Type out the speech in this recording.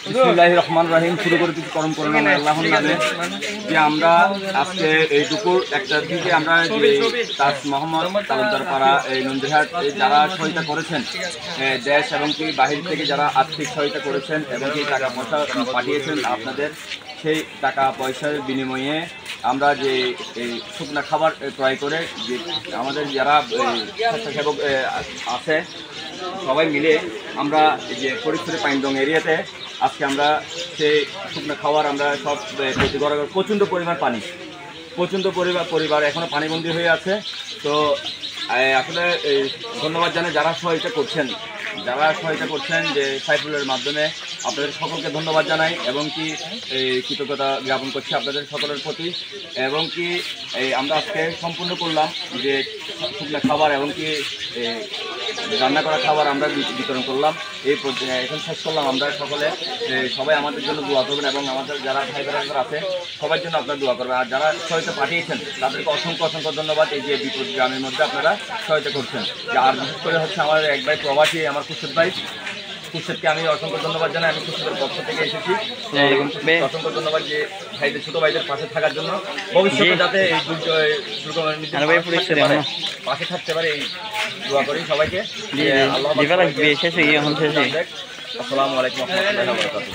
বিসমিল্লাহির রহমানির রহিম। শুরু করে দিচ্ছি পরম করুণাময় আল্লাহর নামে। যে আমরা আজকে এই দুপুর একটার দিকে আমরা যে তাজ মোহাম্মদ তালুকদার পাড়া এই নন্দীহাট যারা সহায়তা করেছেন, দেশ এবং কি বাহির থেকে যারা আর্থিক সহায়তা করেছেন এবং কি টাকা পয়সা পাঠিয়েছেন আপনাদের, সেই টাকা পয়সার বিনিময়ে আমরা যে এই শুকনা খাবার ক্রয় করে যে আমাদের যারা স্বেচ্ছাসেবক আছে সবাই মিলে আমরা যে ফরিদপুরের পাইনদং এরিয়াতে আজকে আমরা সেই শুকনো খাবার আমরা সব প্রচণ্ড পরিবার এখনও পানিবন্দী হয়ে আছে। তো আসলে ধন্যবাদ জানাই যারা সহায়তা করছেন যে সাইফুলের মাধ্যমে আপনাদের সকলকে ধন্যবাদ জানাই এবং কি কৃতজ্ঞতা জ্ঞাপন করছি আপনাদের সকলের প্রতি। এবং কি আমরা আজকে সম্পূর্ণ করলাম যে শুকনো খাবার এবং কি রান্না করা খাবার আমরা বিতরণ করলাম। এই এখন শেষ করলাম। আমরা সবাই আমাদের জন্য দোয়া করবেন এবং আমাদের যারা ভাই বোনেরা আছে সবার জন্য আপনারা দোয়া করবেন। আর যারা সহায়তা পাঠিয়েছেন তাদেরকে অসংখ্য ধন্যবাদ। এই যে বিপদ গ্রামের মধ্যে আপনারা সহায়তা করছেন। আর বিশেষ করে হচ্ছে আমার এক ভাই প্রবাসী, আমার খুরশেদকে আমি অসংখ্য ধন্যবাদ জানাই। আমি খুরশেদের পক্ষ থেকে এসেছি। অসংখ্য ধন্যবাদ যে ভাইদের ছোটো ভাইদের পাশে থাকার জন্য, ভবিষ্যতে যাতে এই পাশে থাকতে পারে এই দোয়া করি সবাইকে। আসসালামু আলাইকুম ওয়া রাহমাতুল্লাহি ওয়া বারাকাতুহু।